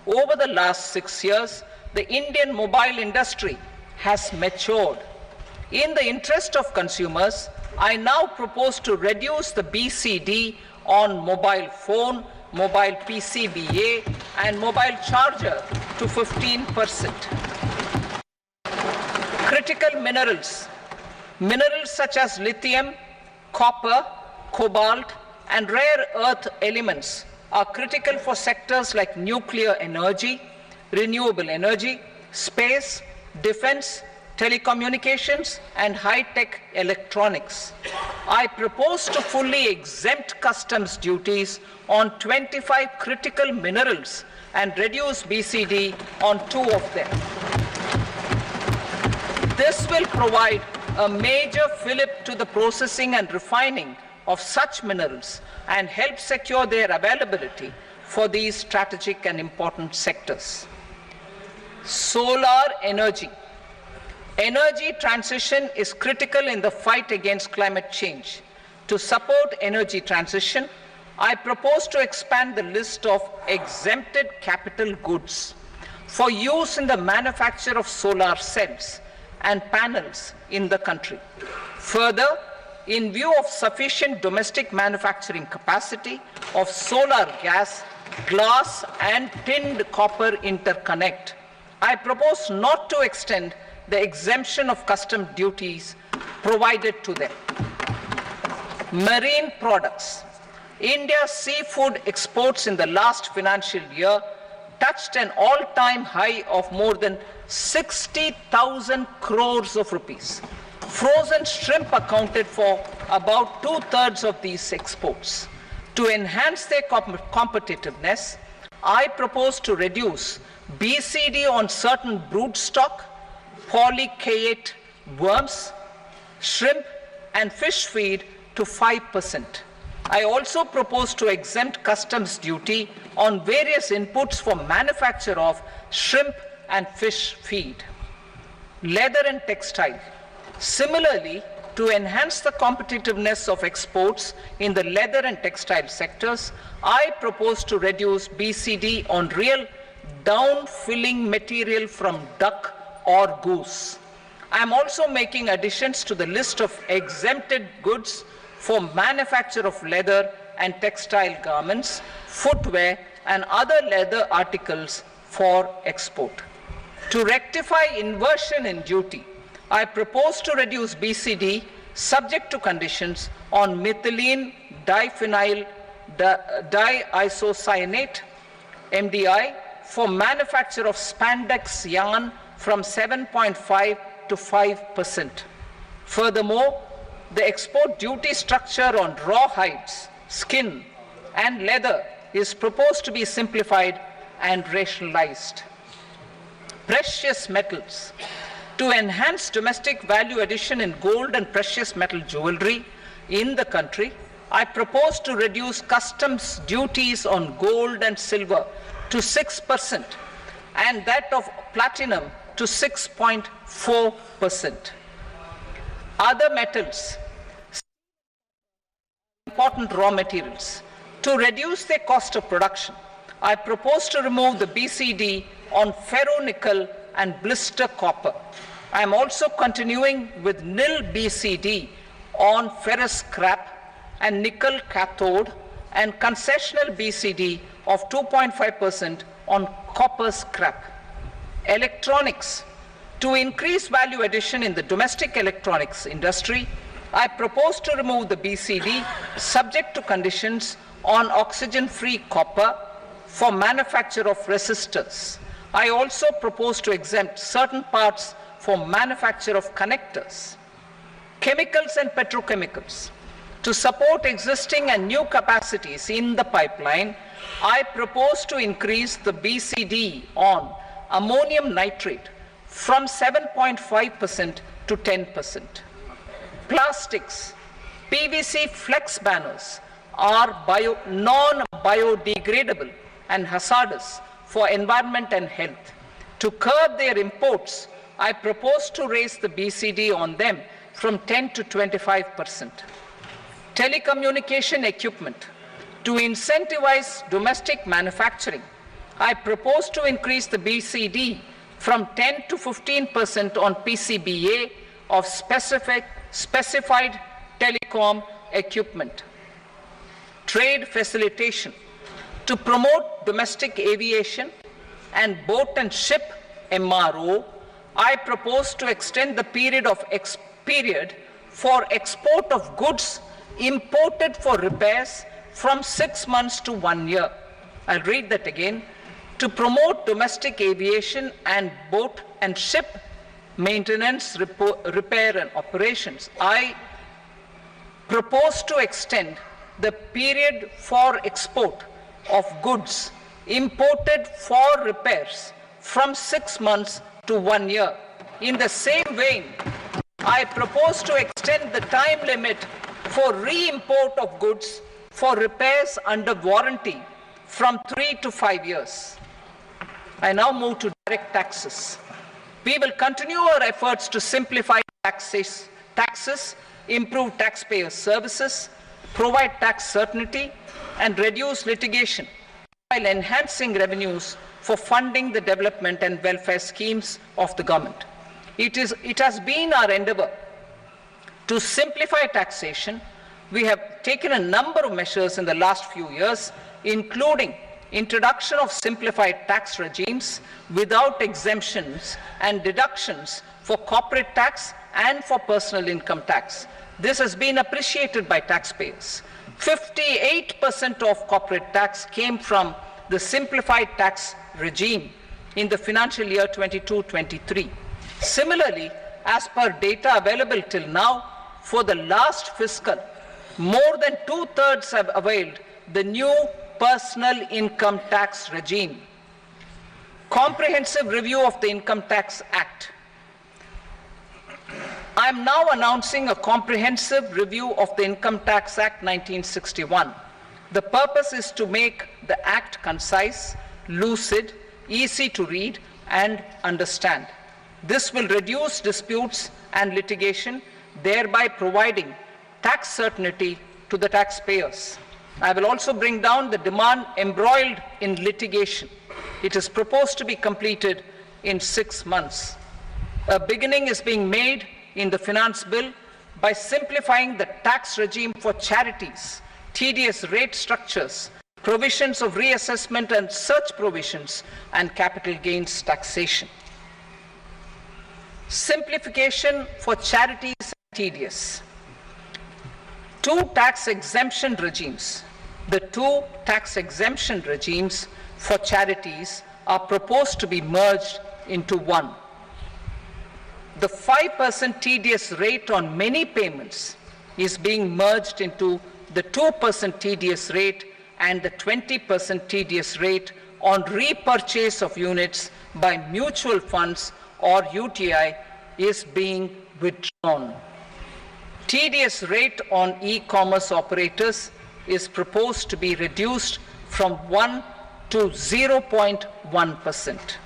Over the last 6 years, the Indian mobile industry has matured. In the interest of consumers, I now propose to reduce the BCD on mobile phone, mobile PCBA, and mobile charger to 15%. Critical minerals. Minerals such as lithium, copper, cobalt, and rare earth elements are critical for sectors like nuclear energy, renewable energy, space, defense, telecommunications, and high-tech electronics. I propose to fully exempt customs duties on 25 critical minerals and reduce BCD on 2 of them. This will provide a major fillip to the processing and refining of such minerals and help secure their availability for these strategic and important sectors. Solar energy. Energy transition is critical in the fight against climate change. To support energy transition, I propose to expand the list of exempted capital goods for use in the manufacture of solar cells and panels in the country. Further, in view of sufficient domestic manufacturing capacity of solar gas, glass, and tinned copper interconnect, I propose not to extend the exemption of custom duties provided to them. Marine products. India's seafood exports in the last financial year touched an all-time high of more than 60,000 crores of rupees. Frozen shrimp accounted for about 2/3 of these exports. To enhance their competitiveness, I propose to reduce BCD on certain broodstock, polychaete worms, shrimp, and fish feed to 5%. I also propose to exempt customs duty on various inputs for manufacture of shrimp and fish feed. Leather and textile. Similarly, to enhance the competitiveness of exports in the leather and textile sectors, I propose to reduce BCD on real down-filling material from duck or goose. I am also making additions to the list of exempted goods for manufacture of leather and textile garments, footwear, and other leather articles for export. To rectify inversion in duty, I propose to reduce BCD subject to conditions on methylene diphenyl diisocyanate MDI for manufacture of spandex yarn from 7.5 to 5%. Furthermore, the export duty structure on raw hides, skin, and leather is proposed to be simplified and rationalized. Precious metals. To enhance domestic value addition in gold and precious metal jewelry in the country, I propose to reduce customs duties on gold and silver to 6% and that of platinum to 6.4%. Other metals, important raw materials. To reduce their cost of production, I propose to remove the BCD on ferronickel and blister copper. I am also continuing with nil BCD on ferrous scrap and nickel cathode and concessional BCD of 2.5% on copper scrap. Electronics. To increase value addition in the domestic electronics industry, I propose to remove the BCD subject to conditions on oxygen-free copper for manufacture of resistors. I also propose to exempt certain parts for manufacture of connectors. Chemicals and petrochemicals. To support existing and new capacities in the pipeline, I propose to increase the BCD on ammonium nitrate from 7.5% to 10%. Plastics. PVC flex banners are non-biodegradable and hazardous for environment and health. To curb their imports, I propose to raise the BCD on them from 10 to 25%. Telecommunication equipment. To incentivize domestic manufacturing, I propose to increase the BCD from 10 to 15% on PCBA of specified telecom equipment. Trade facilitation. To promote domestic aviation and boat and ship MRO, I propose to extend the period for export of goods imported for repairs from 6 months to 1 year. I'll read that again. To promote domestic aviation and boat and ship maintenance, repair and operations, I propose to extend the period for export of goods imported for repairs from 6 months to 1 year. In the same vein, I propose to extend the time limit for re-import of goods for repairs under warranty from 3 to 5 years. I now move to direct taxes. We will continue our efforts to simplify taxes, improve taxpayer services, provide tax certainty, and reduce litigation while enhancing revenues for funding the development and welfare schemes of the government. It has been our endeavor to simplify taxation. We have taken a number of measures in the last few years, including introduction of simplified tax regimes without exemptions and deductions for corporate tax and for personal income tax. This has been appreciated by taxpayers. 58% of corporate tax came from the simplified tax regime in the financial year 22-23. Similarly, as per data available till now, for the last fiscal, more than 2/3 have availed the new personal income tax regime. Comprehensive review of the Income Tax Act. I am now announcing a comprehensive review of the Income Tax Act 1961. The purpose is to make the Act concise, lucid, easy to read and understand. This will reduce disputes and litigation, thereby providing tax certainty to the taxpayers. I will also bring down the demand embroiled in litigation. It is proposed to be completed in 6 months. A beginning is being made in the finance bill by simplifying the tax regime for charities, TDS rate structures, provisions of reassessment and search provisions, and capital gains taxation. Simplification for charities and TDS. Two tax exemption regimes. The two tax exemption regimes for charities are proposed to be merged into one. The 5% TDS rate on many payments is being merged into the 2% TDS rate, and the 20% TDS rate on repurchase of units by mutual funds or UTI is being withdrawn. TDS rate on e-commerce operators is proposed to be reduced from 1 to 0.1%.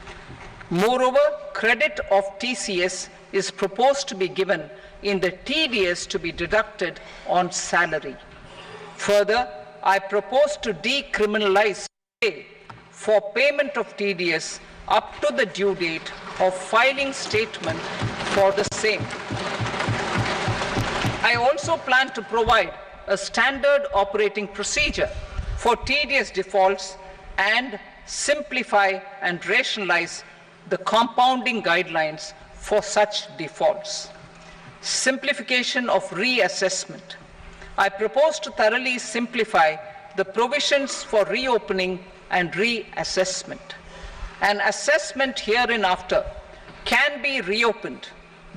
Moreover, credit of TCS is proposed to be given in the TDS to be deducted on salary. Further, I propose to decriminalize pay for payment of TDS up to the due date of filing statement for the same. I also plan to provide a standard operating procedure for TDS defaults and simplify and rationalize the compounding guidelines for such defaults. Simplification of reassessment. I propose to thoroughly simplify the provisions for reopening and reassessment. An assessment hereinafter can be reopened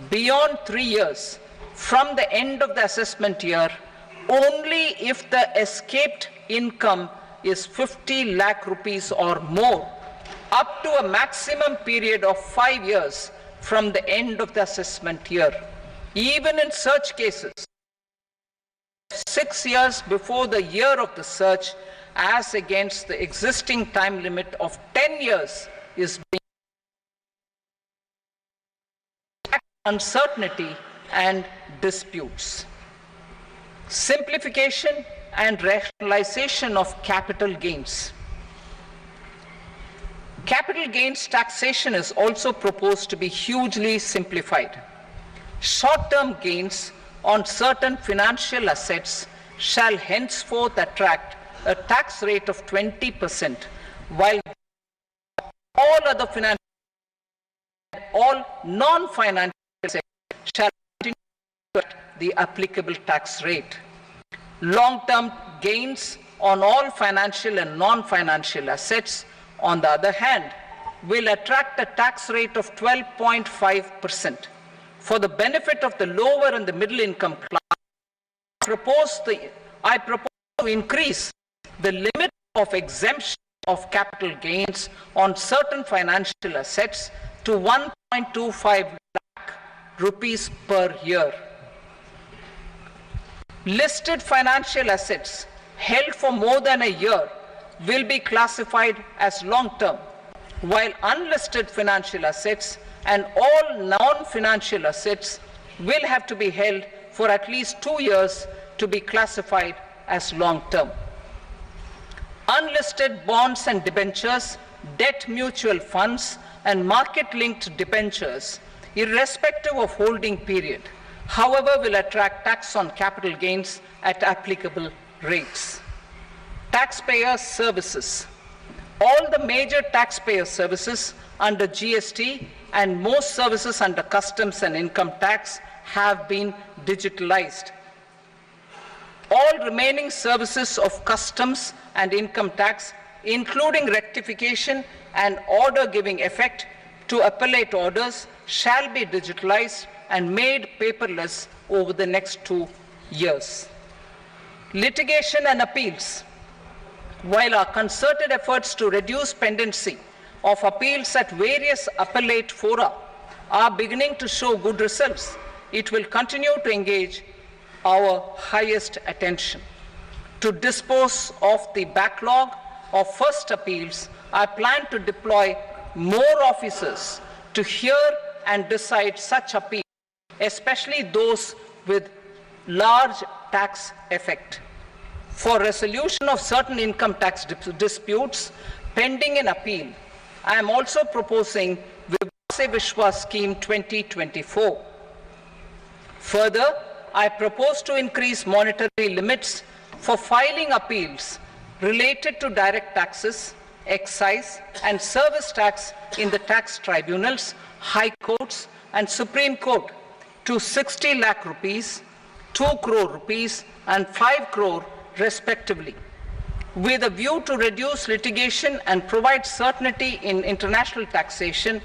beyond 3 years from the end of the assessment year only if the escaped income is 50 lakh rupees or more, up to a maximum period of 5 years from the end of the assessment year. Even in such cases, 6 years before the year of the search, as against the existing time limit of 10 years, is being uncertainty and disputes. Simplification and rationalization of capital gains. Capital gains taxation is also proposed to be hugely simplified. Short-term gains on certain financial assets shall henceforth attract a tax rate of 20%, while all other financial and all non-financial assets shall continue to attract the applicable tax rate. Long-term gains on all financial and non-financial assets, on the other hand, will attract a tax rate of 12.5%. For the benefit of the lower and the middle income class, I propose to increase the limit of exemption of capital gains on certain financial assets to 1.25 lakh rupees per year. Listed financial assets held for more than a year will be classified as long-term, while unlisted financial assets and all non-financial assets will have to be held for at least 2 years to be classified as long-term. Unlisted bonds and debentures, debt mutual funds, and market-linked debentures, irrespective of holding period, however, will attract tax on capital gains at applicable rates. Taxpayer services. All the major taxpayer services under GST and most services under customs and income tax have been digitalized. All remaining services of customs and income tax, including rectification and order giving effect to appellate orders, shall be digitalized and made paperless over the next 2 years. Litigation and appeals. While our concerted efforts to reduce pendency of appeals at various appellate fora are beginning to show good results, it will continue to engage our highest attention. To dispose of the backlog of first appeals, I plan to deploy more officers to hear and decide such appeals, especially those with large tax effect. For resolution of certain income tax disputes pending an appeal, I am also proposing Vivase Vishwas Scheme 2024. Further, I propose to increase monetary limits for filing appeals related to direct taxes, excise, and service tax in the tax tribunals, high courts, and Supreme Court to 60 lakh rupees, 2 crore rupees, and 5 crore respectively. With a view to reduce litigation and provide certainty in international taxation,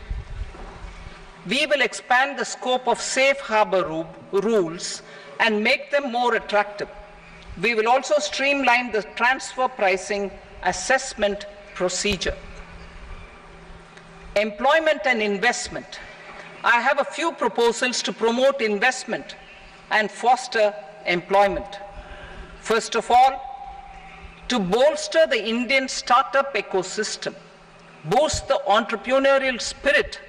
we will expand the scope of safe harbor rules and make them more attractive. We will also streamline the transfer pricing assessment procedure. Employment and investment. I have a few proposals to promote investment and foster employment. First of all, to bolster the Indian startup ecosystem, boost the entrepreneurial spirit,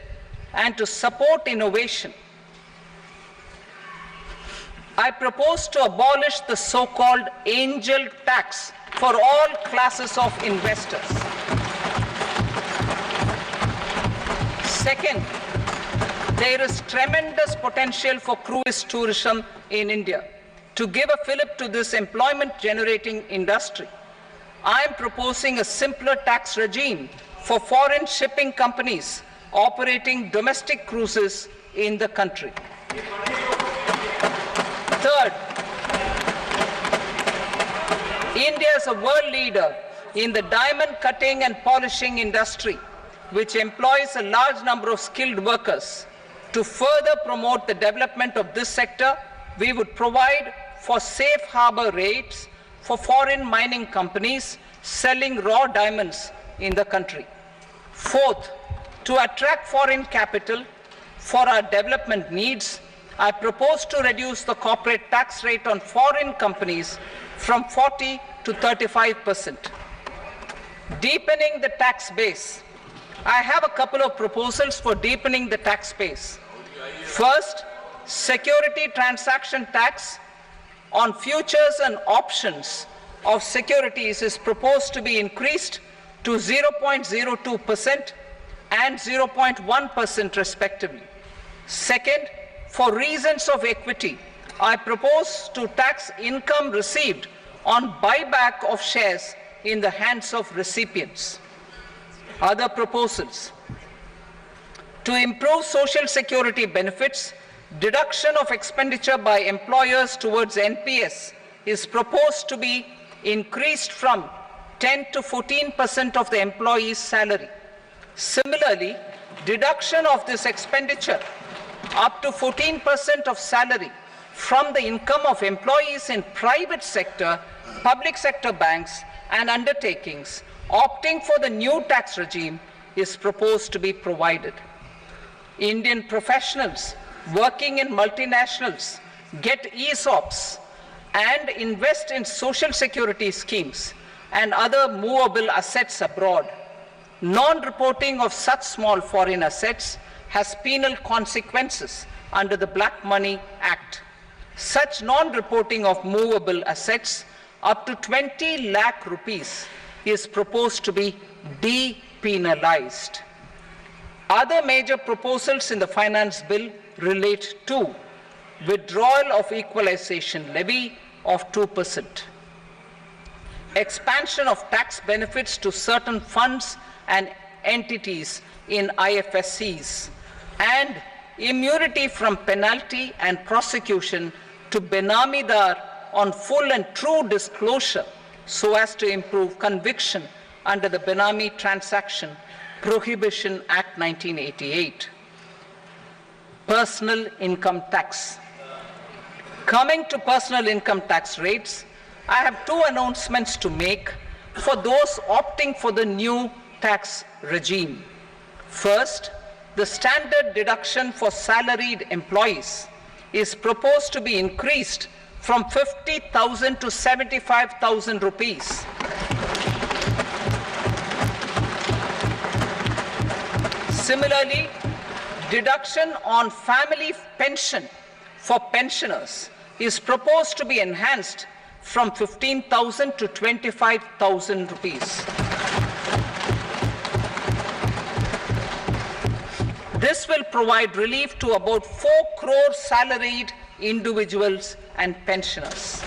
and to support innovation, I propose to abolish the so-called angel tax for all classes of investors. Second, there is tremendous potential for cruise tourism in India. To give a fillip to this employment-generating industry, I am proposing a simpler tax regime for foreign shipping companies operating domestic cruises in the country. Third, India is a world leader in the diamond cutting and polishing industry, which employs a large number of skilled workers. To further promote the development of this sector, we would provide for safe harbor rates for foreign mining companies selling raw diamonds in the country. Fourth, to attract foreign capital for our development needs, I propose to reduce the corporate tax rate on foreign companies from 40 to 35%. Deepening the tax base. I have a couple of proposals for deepening the tax base. First, security transaction tax on futures and options of securities is proposed to be increased to 0.02% and 0.1% respectively. Second, for reasons of equity, I propose to tax income received on buyback of shares in the hands of recipients. Other proposals: to improve social security benefits, deduction of expenditure by employers towards NPS is proposed to be increased from 10 to 14% of the employee's salary. Similarly, deduction of this expenditure up to 14% of salary from the income of employees in private sector, public sector banks and undertakings opting for the new tax regime is proposed to be provided. Indian professionals working in multinationals get ESOPs and invest in social security schemes and other movable assets abroad. Non-reporting of such small foreign assets has penal consequences under the Black Money Act. Such non-reporting of movable assets up to 20 lakh rupees is proposed to be depenalized. Other major proposals in the finance bill relate to withdrawal of equalization levy of 2%, expansion of tax benefits to certain funds and entities in IFSCs, and immunity from penalty and prosecution to Benamidar on full and true disclosure so as to improve conviction under the Benami Transaction Prohibition Act 1988. Personal income tax. Coming to personal income tax rates, I have two announcements to make for those opting for the new tax regime. First, the standard deduction for salaried employees is proposed to be increased from 50,000 to 75,000 rupees. Similarly, deduction on family pension for pensioners is proposed to be enhanced from 15,000 to 25,000 rupees. This will provide relief to about 4 crore salaried individuals and pensioners.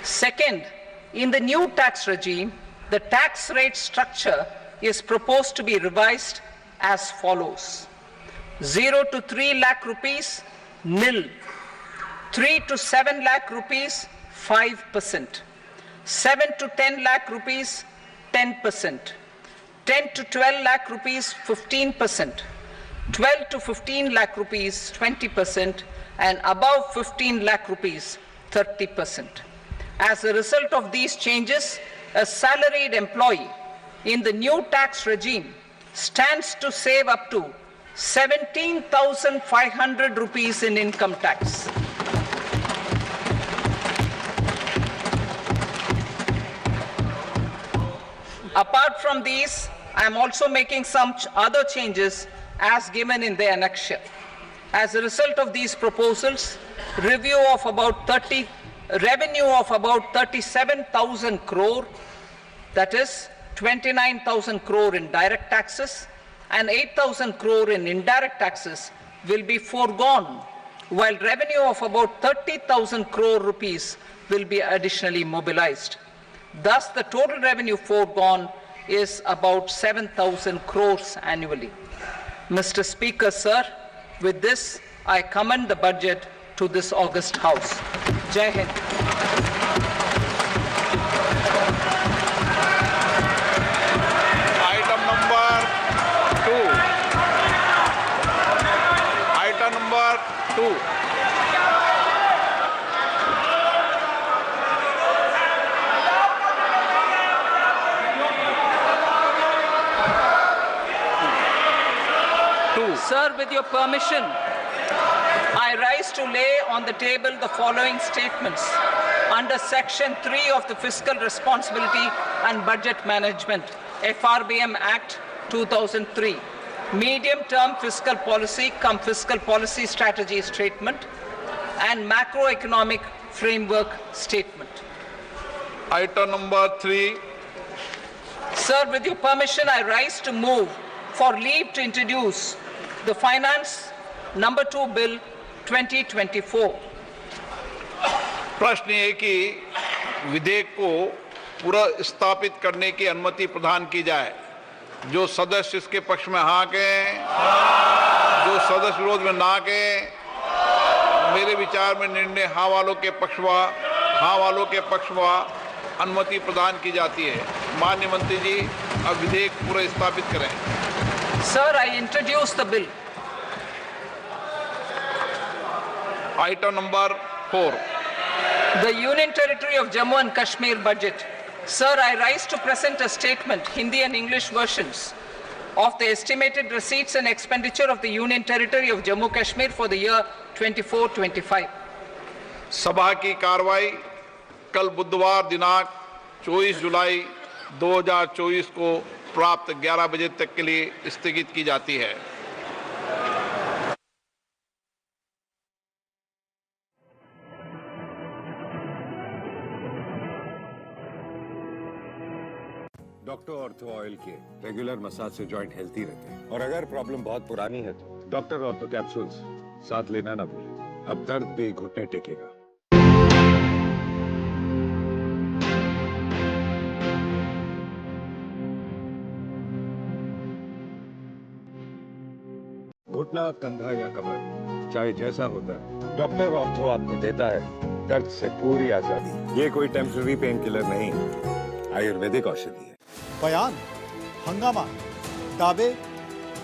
Second, in the new tax regime, the tax rate structure is proposed to be revised as follows: 0 to 3 lakh rupees, nil; 3 to 7 lakh rupees, 5%; 7 to 10 lakh rupees, 10%; 10 to 12 lakh rupees, 15%; 12 to 15 lakh rupees, 20%; and above 15 lakh rupees, 30%. As a result of these changes, a salaried employee in the new tax regime stands to save up to 17,500 rupees in income tax. Apart from these, I am also making some other changes as given in the annexure. As a result of these proposals, revenue of about 37,000 crore, that is 29,000 crore in direct taxes and 8,000 crore in indirect taxes, will be foregone, while revenue of about 30,000 crore rupees will be additionally mobilized. Thus, the total revenue foregone is about 7,000 crores annually. Mr. Speaker, sir, with this, I commend the budget to this august House. Jai Hind. Item number 2. Sir, with your permission, I rise to lay on the table the following statements under Section 3 of the Fiscal Responsibility and Budget Management, FRBM Act 2003, Medium-Term Fiscal Policy cum Fiscal Policy Strategy Statement and Macroeconomic Framework Statement. Item number 3. Sir, with your permission, I rise to move for leave to introduce the Finance Number 2 Bill 2024. प्रश्न ये कि विधेयक को पुनर्स्थापित करने की अनुमति प्रदान की जाए। जो सदस्य इसके पक्ष में हाँ कहें, जो सदस्य विरोध में ना कहें। मेरे विचार में निर्णय हाँ वालों के पक्ष में अनुमति प्रदान की जाती है। माननीय मंत्री जी, अब विधेयक पुनर्स्थापित करें। Sir, I introduce the bill. Item number 4. The Union Territory of Jammu and Kashmir budget. Sir, I rise to present a statement, Hindi and English versions, of the estimated receipts and expenditure of the Union Territory of Jammu Kashmir for the year 24-25. सभा की कार्रवाई कल बुधवार दिनांक 24 जुलाई 2024 को प्राप्त 11 बजे तक के लिए स्थगित की जाती है। डॉक्टर ऑर्थो ऑयल के रेगुलर मसाज से जॉइंट हेल्थी रहते हैं। और अगर प्रॉब्लम बहुत पुरानी है तो डॉक्टर ऑर्थो कैप्सूल्स साथ लेना ना भूलें। अब दर्द भी घुटने टेकेगा। घुटना, कंधा या कमर, चाहे जैसा होता है, डॉक्टर ऑर्थो आपको देता है दर्द से पूरी आजादी। ये कोई टेम्पररी पेन किलर नहीं, आयुर्वेदिक औषधि है। बयान, हंगामा, दावे,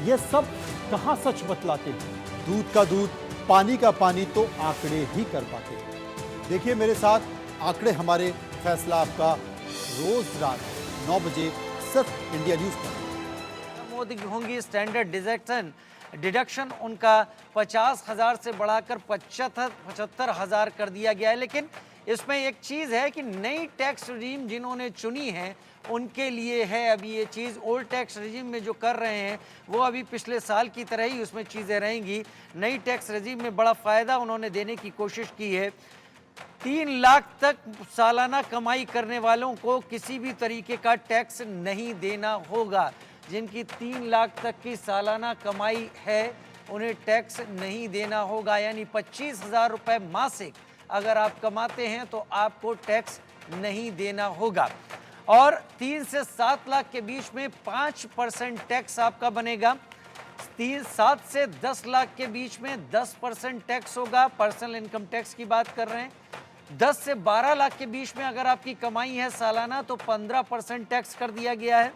ये सब कहाँ सच बतलाते हैं? दूध का दूध, पानी का पानी तो आंकड़े ही कर पाते हैं। देखिए मेरे साथ आंकड़े हमारे फैसला आपका रोज रात 9 बजे सिर्फ इंडिया न्यूज पर। मोदी की होंगी स्टैंडर्ड डिडक्शन उनका 50,000 से बढ़ाकर 75,000 कर दिया गया है। लेकिन इसमें एक चीज़ है कि नई टैक्स रिजीम जिन्होंने चुनी है उनके लिए है अभी ये चीज़। ओल्ड टैक्स रिजीम में जो कर रहे हैं वो अभी पिछले साल की तरह ही उसमें चीज़ें रहेंगी। नई टैक्स रिजीम में बड़ा फ़ायदा उन्होंने देने की कोशिश की है। 3 लाख तक सालाना कमाई करने वालों को किसी भी तरीके का टैक्स नहीं देना होगा। जिनकी 3 लाख तक की सालाना कमाई है उन्हें टैक्स नहीं देना होगा, यानी 25,000 रुपये मासिक अगर आप कमाते हैं तो आपको टैक्स नहीं देना होगा। और 3 से 7 लाख के बीच में 5% टैक्स आपका बनेगा। 7 से 10 लाख के बीच में 10% टैक्स होगा, पर्सनल इनकम टैक्स की बात कर रहे हैं। 10 से 12 लाख के बीच में अगर आपकी कमाई है सालाना तो 15% टैक्स कर दिया गया है।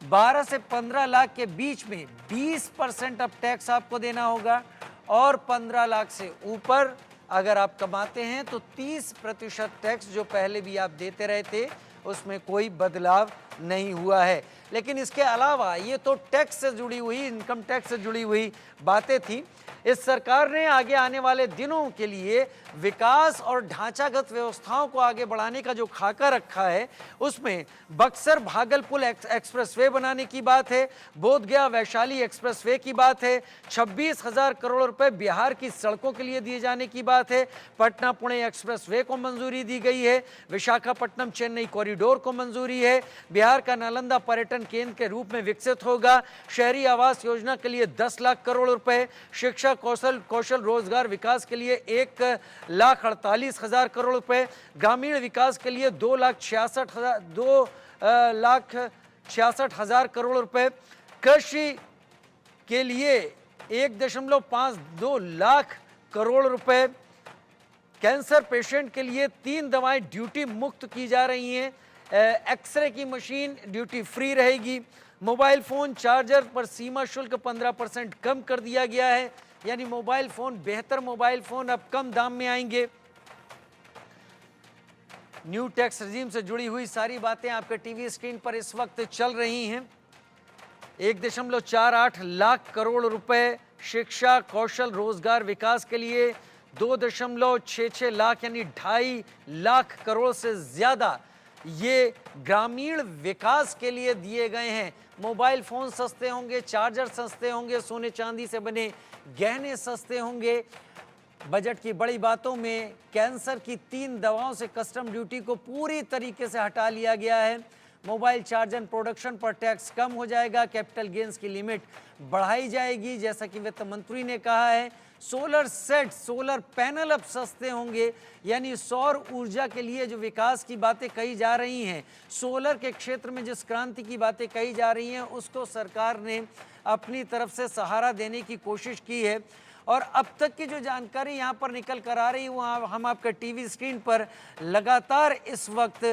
12 से 15 लाख के बीच में 20% अब टैक्स आपको देना होगा। और 15 लाख से ऊपर अगर आप कमाते हैं तो 30% टैक्स जो पहले भी आप देते रहे थे उसमें कोई बदलाव नहीं हुआ है। लेकिन इसके अलावा ये तो टैक्स से जुड़ी हुई, इनकम टैक्स से जुड़ी हुई बातें थी। इस सरकार ने आगे आने वाले दिनों के लिए विकास और ढांचागत व्यवस्थाओं को आगे बढ़ाने का जो खाका रखा है उसमें बक्सर भागलपुर एक्सप्रेसवे बनाने की बात है, बोधगया वैशाली एक्सप्रेसवे की बात है, 26,000 करोड़ रुपए बिहार की सड़कों के लिए दिए जाने की बात है, पटना पुणे एक्सप्रेसवे को मंजूरी दी गई है, विशाखापट्टनम चेन्नई कॉरिडोर को मंजूरी है, बिहार का नालंदा पर्यटन केंद्र के रूप में विकसित होगा, शहरी आवास योजना के लिए 10 लाख करोड़ रुपए, शिक्षा कौशल रोजगार विकास के लिए 1,48,000 करोड़ रुपए, ग्रामीण विकास के लिए 2,66,000 करोड़ रुपए, कृषि के लिए 1.52 लाख करोड़ रुपए, कैंसर पेशेंट के लिए 3 दवाएं ड्यूटी मुक्त की जा रही हैं, एक्सरे की मशीन ड्यूटी फ्री रहेगी, मोबाइल फ़ोन चार्जर पर सीमा शुल्क 15% कम कर दिया गया है, यानी मोबाइल फ़ोन, बेहतर मोबाइल फ़ोन अब कम दाम में आएंगे। न्यू टैक्स रिजीम से जुड़ी हुई सारी बातें आपके टीवी स्क्रीन पर इस वक्त चल रही हैं। 1.48 लाख करोड़ रुपए शिक्षा कौशल रोजगार विकास के लिए, 2.66 लाख यानी 2.5 लाख करोड़ से ज़्यादा ये ग्रामीण विकास के लिए दिए गए हैं। मोबाइल फ़ोन सस्ते होंगे, चार्जर सस्ते होंगे, सोने चांदी से बने गहने सस्ते होंगे, बजट की बड़ी बातों में कैंसर की 3 दवाओं से कस्टम ड्यूटी को पूरी तरीके से हटा लिया गया है। मोबाइल चार्ज एंड प्रोडक्शन पर टैक्स कम हो जाएगा। कैपिटल गेन्स की लिमिट बढ़ाई जाएगी, जैसा कि वित्त मंत्री ने कहा है। सोलर सेट, सोलर पैनल अब सस्ते होंगे, यानी सौर ऊर्जा के लिए जो विकास की बातें कही जा रही हैं, सोलर के क्षेत्र में जिस क्रांति की बातें कही जा रही हैं, उसको सरकार ने अपनी तरफ से सहारा देने की कोशिश की है। और अब तक की जो जानकारी यहाँ पर निकल कर आ रही है वो हम आपके टीवी स्क्रीन पर लगातार इस वक्त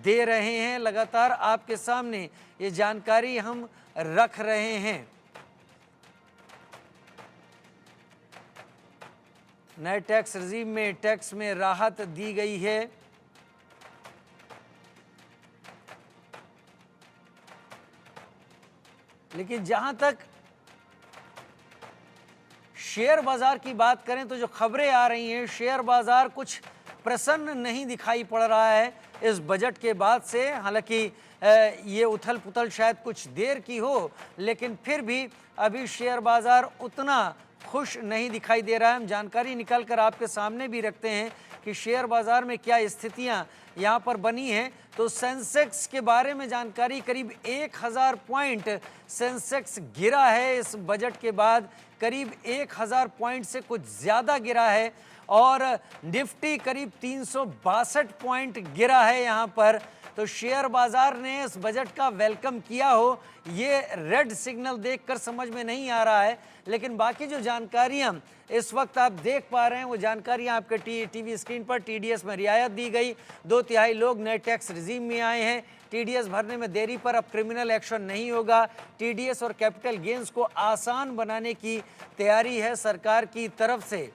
दे रहे हैं, लगातार आपके सामने ये जानकारी हम रख रहे हैं। नए टैक्स रिजीम में टैक्स में राहत दी गई है। लेकिन जहां तक शेयर बाजार की बात करें तो जो खबरें आ रही हैं, शेयर बाजार कुछ प्रसन्न नहीं दिखाई पड़ रहा है इस बजट के बाद से। हालांकि ये उथल पुथल शायद कुछ देर की हो, लेकिन फिर भी अभी शेयर बाजार उतना खुश नहीं दिखाई दे रहा है। हम जानकारी निकाल कर आपके सामने भी रखते हैं कि शेयर बाजार में क्या स्थितियां यहाँ पर बनी हैं। तो सेंसेक्स के बारे में जानकारी, करीब 1000 पॉइंट सेंसेक्स गिरा है इस बजट के बाद, करीब 1000 पॉइंट से कुछ ज़्यादा गिरा है। और निफ्टी करीब 362 पॉइंट गिरा है यहाँ पर। तो शेयर बाजार ने इस बजट का वेलकम किया हो, ये रेड सिग्नल देखकर समझ में नहीं आ रहा है। लेकिन बाकी जो जानकारियां इस वक्त आप देख पा रहे हैं वो जानकारियां आपके टीवी स्क्रीन पर। टीडीएस में रियायत दी गई, 2/3 लोग नए टैक्स रिजीम में आए हैं। टीडीएस भरने में देरी पर अब क्रिमिनल एक्शन नहीं होगा। टीडीएस और कैपिटल गेन्स को आसान बनाने की तैयारी है सरकार की तरफ से।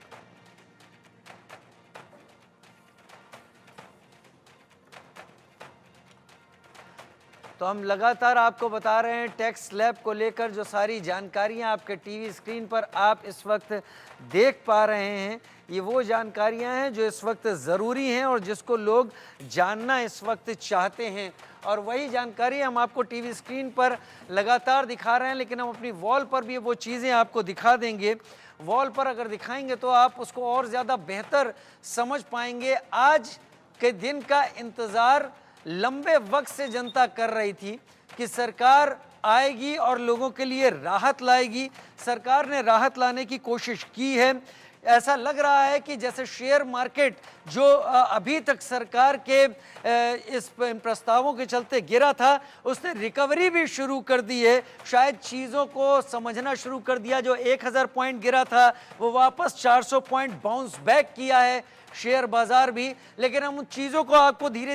तो हम लगातार आपको बता रहे हैं टैक्स स्लैब को लेकर जो सारी जानकारियां आपके टीवी स्क्रीन पर आप इस वक्त देख पा रहे हैं, ये वो जानकारियां हैं जो इस वक्त ज़रूरी हैं और जिसको लोग जानना इस वक्त चाहते हैं। और वही जानकारी हम आपको टीवी स्क्रीन पर लगातार दिखा रहे हैं, लेकिन हम अपनी वॉल पर भी वो चीज़ें आपको दिखा देंगे। वॉल पर अगर दिखाएंगे तो आप उसको और ज़्यादा बेहतर समझ पाएंगे। आज के दिन का इंतज़ार लंबे वक्त से जनता कर रही थी कि सरकार आएगी और लोगों के लिए राहत लाएगी। सरकार ने राहत लाने की कोशिश की है। ऐसा लग रहा है कि जैसे शेयर मार्केट जो अभी तक सरकार के इस प्रस्तावों के चलते गिरा था, उसने रिकवरी भी शुरू कर दी है। शायद चीज़ों को समझना शुरू कर दिया। जो 1000 पॉइंट गिरा था वो वापस 400 पॉइंट बाउंस बैक किया है शेयर बाजार भी। लेकिन हम उन चीज़ों को आपको धीरे